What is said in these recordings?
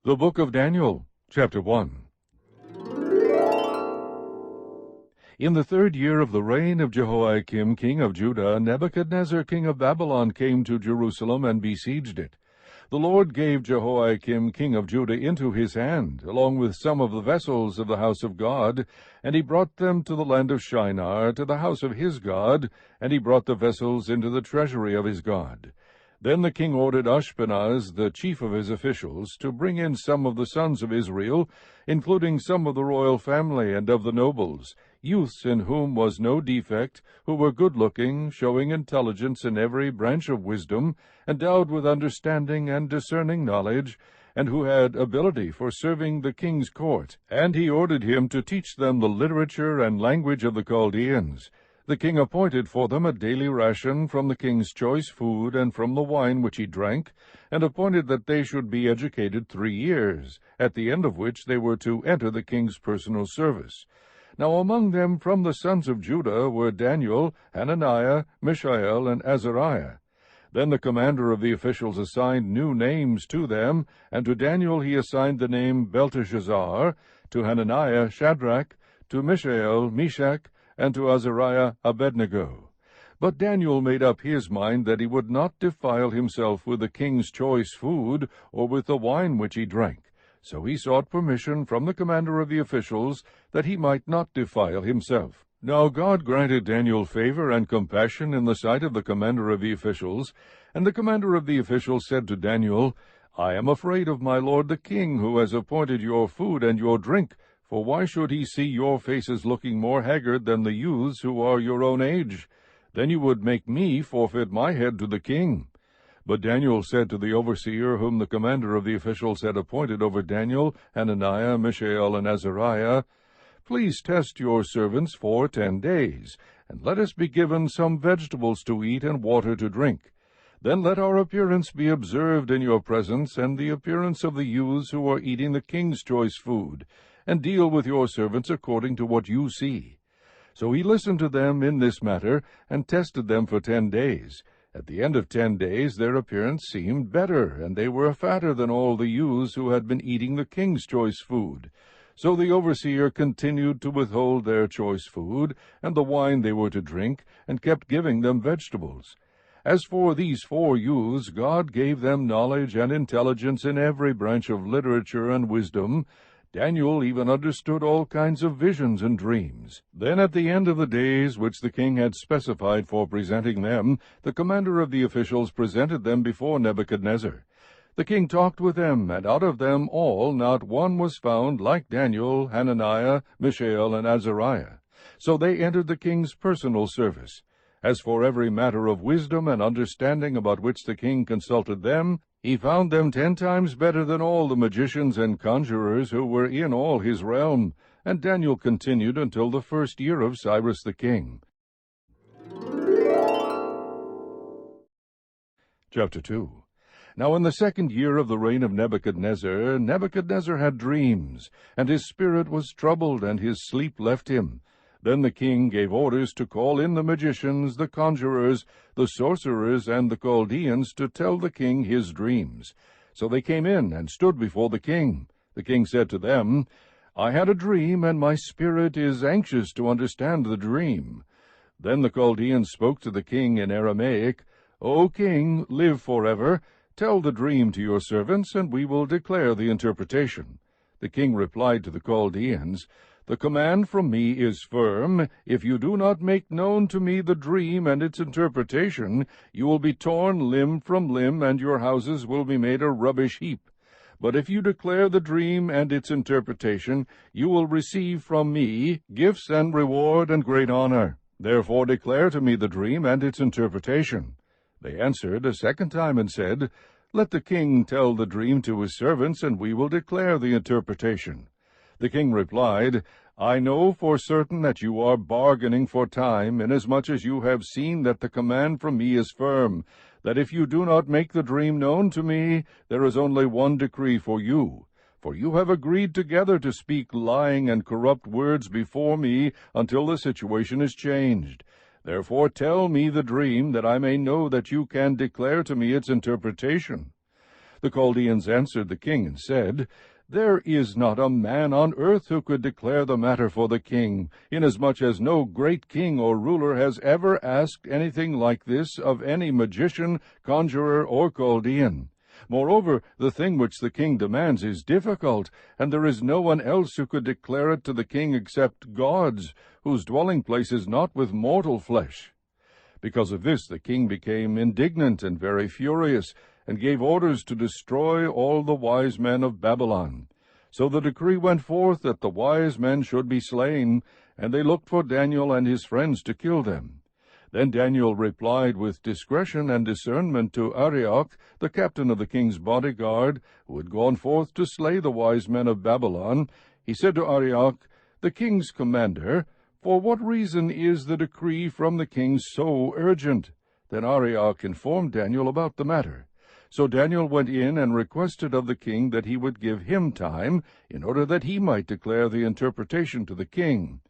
The Book of Daniel, chapter 1. In the 3rd year of the reign of Jehoiakim king of Judah, Nebuchadnezzar king of Babylon came to Jerusalem and besieged it. The Lord gave Jehoiakim king of Judah into his hand, along with some of the vessels of the house of God, and he brought them to the land of Shinar, to the house of his God, and he brought the vessels into the treasury of his God. Then the king ordered Ashpenaz, the chief of his officials, to bring in some of the sons of Israel, including some of the royal family and of the nobles, youths in whom was no defect, who were good-looking, showing intelligence in every branch of wisdom, endowed with understanding and discerning knowledge, and who had ability for serving the king's court. And he ordered him to teach them the literature and language of the Chaldeans. The king appointed for them a daily ration from the king's choice food and from the wine which he drank, and appointed that they should be educated 3 years, at the end of which they were to enter the king's personal service. Now among them from the sons of Judah were Daniel, Hananiah, Mishael, and Azariah. Then the commander of the officials assigned new names to them, and to Daniel he assigned the name Belteshazzar, to Hananiah Shadrach, to Mishael Meshach, and to Azariah Abednego. But Daniel made up his mind that he would not defile himself with the king's choice food, or with the wine which he drank. So he sought permission from the commander of the officials, that he might not defile himself. Now God granted Daniel favor and compassion in the sight of the commander of the officials, and the commander of the officials said to Daniel, I am afraid of my lord the king, who has appointed your food and your drink, for why should he see your faces looking more haggard than the youths who are your own age? Then you would make me forfeit my head to the king. But Daniel said to the overseer, whom the commander of the officials had appointed over Daniel, Hananiah, Mishael, and Azariah, Please test your servants for 10 days, and let us be given some vegetables to eat and water to drink. Then let our appearance be observed in your presence, and the appearance of the youths who are eating the king's choice food, and deal with your servants according to what you see. So he listened to them in this matter, and tested them for 10 days. At the end of 10 days their appearance seemed better, and they were fatter than all the youths who had been eating the king's choice food. So the overseer continued to withhold their choice food, and the wine they were to drink, and kept giving them vegetables. As for these 4 youths, God gave them knowledge and intelligence in every branch of literature and wisdom. Daniel even understood all kinds of visions and dreams. Then at the end of the days which the king had specified for presenting them, the commander of the officials presented them before Nebuchadnezzar. The king talked with them, and out of them all not one was found like Daniel, Hananiah, Mishael, and Azariah. So they entered the king's personal service. As for every matter of wisdom and understanding about which the king consulted them, he found them 10 times better than all the magicians and conjurers who were in all his realm. And Daniel continued until the 1st year of Cyrus the king. Chapter 2. Now in the 2nd year of the reign of Nebuchadnezzar, Nebuchadnezzar had dreams, and his spirit was troubled, and his sleep left him. Then the king gave orders to call in the magicians, the conjurers, the sorcerers, and the Chaldeans to tell the king his dreams. So they came in and stood before the king. The king said to them, I had a dream, and my spirit is anxious to understand the dream. Then the Chaldeans spoke to the king in Aramaic, O king, live forever. Tell the dream to your servants, and we will declare the interpretation. The king replied to the Chaldeans, The command from me is firm. If you do not make known to me the dream and its interpretation, you will be torn limb from limb, and your houses will be made a rubbish heap. But if you declare the dream and its interpretation, you will receive from me gifts and reward and great honor. Therefore declare to me the dream and its interpretation. They answered a 2nd time and said, Let the king tell the dream to his servants, and we will declare the interpretation. The king replied, I know for certain that you are bargaining for time, inasmuch as you have seen that the command from me is firm, that if you do not make the dream known to me, there is only one decree for you. For you have agreed together to speak lying and corrupt words before me until the situation is changed. Therefore tell me the dream, that I may know that you can declare to me its interpretation. The Chaldeans answered the king and said, There is not a man on earth who could declare the matter for the king, inasmuch as no great king or ruler has ever asked anything like this of any magician, conjurer, or Chaldean. Moreover, the thing which the king demands is difficult, and there is no one else who could declare it to the king except gods, whose dwelling place is not with mortal flesh. Because of this the king became indignant and very furious, and gave orders to destroy all the wise men of Babylon. So the decree went forth that the wise men should be slain, and they looked for Daniel and his friends to kill them. Then Daniel replied with discretion and discernment to Arioch, the captain of the king's bodyguard, who had gone forth to slay the wise men of Babylon. He said to Arioch, the king's commander, For what reason is the decree from the king so urgent? Then Arioch informed Daniel about the matter. So Daniel went in and requested of the king that he would give him time, in order that he might declare the interpretation to the king.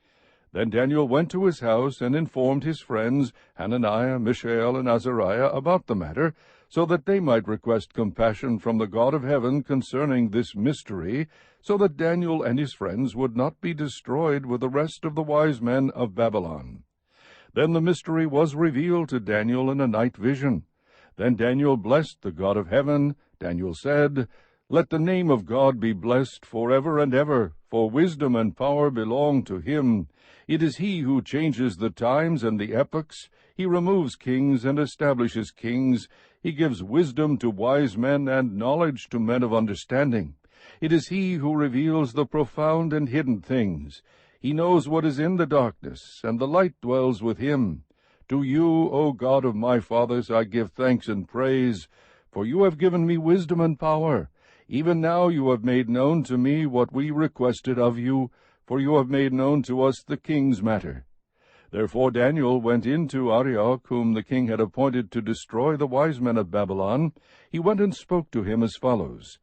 Then Daniel went to his house and informed his friends, Hananiah, Mishael, and Azariah, about the matter, so that they might request compassion from the God of heaven concerning this mystery, so that Daniel and his friends would not be destroyed with the rest of the wise men of Babylon. Then the mystery was revealed to Daniel in a night vision. Then Daniel blessed the God of heaven. Daniel said, Let the name of God be blessed forever and ever, for wisdom and power belong to him. It is he who changes the times and the epochs. He removes kings and establishes kings. He gives wisdom to wise men and knowledge to men of understanding. It is he who reveals the profound and hidden things. He knows what is in the darkness, and the light dwells with him. To you, O God of my fathers, I give thanks and praise, for you have given me wisdom and power. Even now you have made known to me what we requested of you, for you have made known to us the king's matter. Therefore Daniel went in to Arioch, whom the king had appointed to destroy the wise men of Babylon. He went and spoke to him as follows,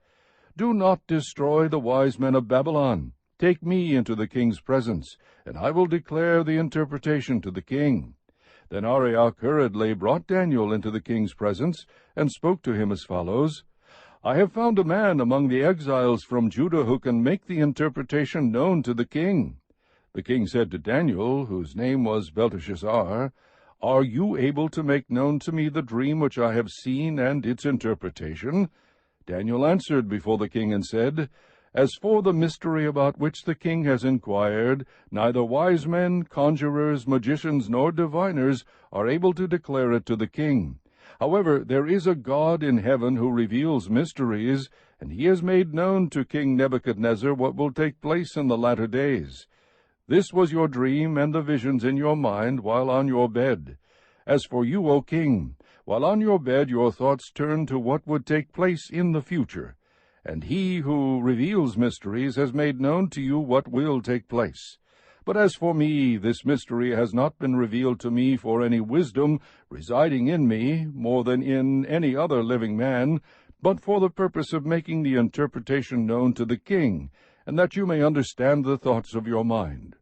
Do not destroy the wise men of Babylon. Take me into the king's presence, and I will declare the interpretation to the king. Then Arioch hurriedly brought Daniel into the king's presence, and spoke to him as follows, I have found a man among the exiles from Judah who can make the interpretation known to the king. The king said to Daniel, whose name was Belteshazzar, Are you able to make known to me the dream which I have seen and its interpretation? Daniel answered before the king and said, As for the mystery about which the king has inquired, neither wise men, conjurers, magicians, nor diviners are able to declare it to the king. However, there is a God in heaven who reveals mysteries, and he has made known to King Nebuchadnezzar what will take place in the latter days. This was your dream and the visions in your mind while on your bed. As for you, O king, while on your bed your thoughts turn to what would take place in the future. And he who reveals mysteries has made known to you what will take place. But as for me, this mystery has not been revealed to me for any wisdom residing in me, more than in any other living man, but for the purpose of making the interpretation known to the king, and that you may understand the thoughts of your mind.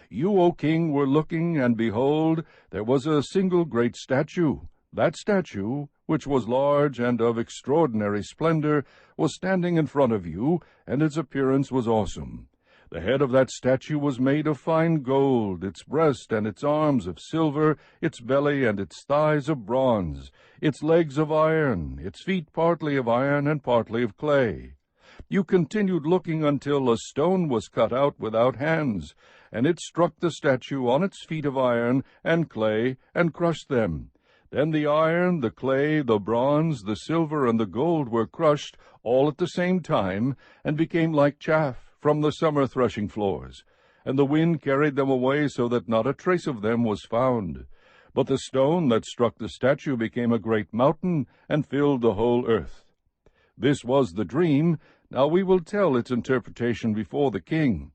You, O king, were looking, and behold, there was a single great statue. That statue, which was large and of extraordinary splendor, was standing in front of you, and its appearance was awesome. The head of that statue was made of fine gold, its breast and its arms of silver, its belly and its thighs of bronze, its legs of iron, its feet partly of iron and partly of clay. You continued looking until a stone was cut out without hands, and it struck the statue on its feet of iron and clay, and crushed them. Then the iron, the clay, the bronze, the silver, and the gold were crushed all at the same time, and became like chaff from the summer threshing floors, and the wind carried them away so that not a trace of them was found. But the stone that struck the statue became a great mountain, and filled the whole earth. This was the dream. Now we will tell its interpretation before the king.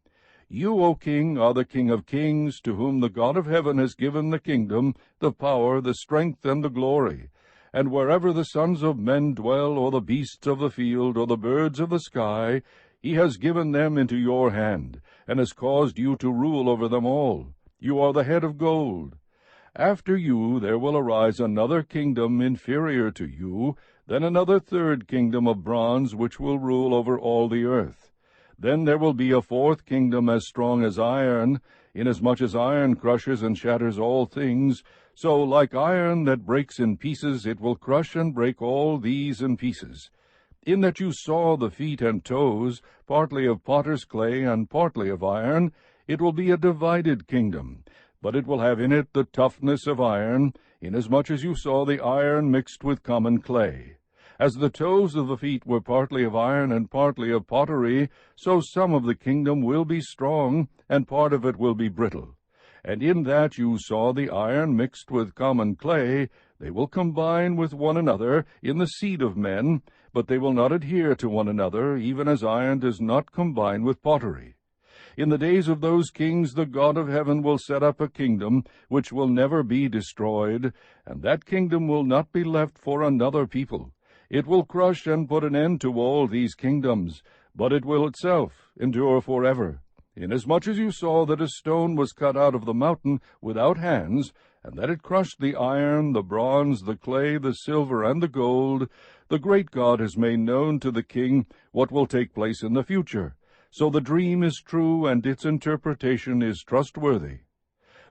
You, O king, are the King of kings, to whom the God of heaven has given the kingdom, the power, the strength, and the glory. And wherever the sons of men dwell, or the beasts of the field, or the birds of the sky, he has given them into your hand, and has caused you to rule over them all. You are the head of gold. After you there will arise another kingdom inferior to you. Then another third kingdom of bronze, which will rule over all the earth. Then there will be a fourth kingdom as strong as iron, inasmuch as iron crushes and shatters all things, so like iron that breaks in pieces, it will crush and break all these in pieces. In that you saw the feet and toes, partly of potter's clay and partly of iron, it will be a divided kingdom, but it will have in it the toughness of iron, inasmuch as you saw the iron mixed with common clay. As the toes of the feet were partly of iron and partly of pottery, so some of the kingdom will be strong, and part of it will be brittle. And in that you saw the iron mixed with common clay, they will combine with one another in the seed of men, but they will not adhere to one another, even as iron does not combine with pottery. In the days of those kings the God of heaven will set up a kingdom which will never be destroyed, and that kingdom will not be left for another people. It will crush and put an end to all these kingdoms, but it will itself endure forever. Inasmuch as you saw that a stone was cut out of the mountain without hands, and that it crushed the iron, the bronze, the clay, the silver, and the gold, the great God has made known to the king what will take place in the future. So the dream is true, and its interpretation is trustworthy.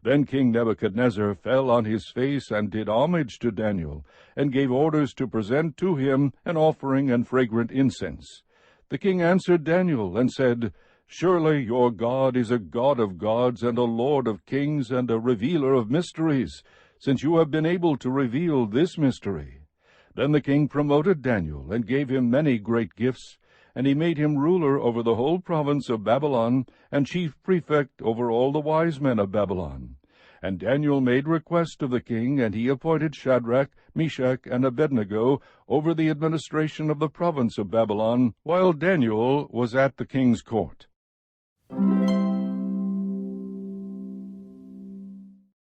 Then King Nebuchadnezzar fell on his face and did homage to Daniel, and gave orders to present to him an offering and fragrant incense. The king answered Daniel, and said, Surely your God is a God of gods, and a Lord of kings, and a revealer of mysteries, since you have been able to reveal this mystery. Then the king promoted Daniel, and gave him many great gifts, and he made him ruler over the whole province of Babylon, and chief prefect over all the wise men of Babylon. And Daniel made request of the king, and he appointed Shadrach, Meshach, and Abednego over the administration of the province of Babylon, while Daniel was at the king's court.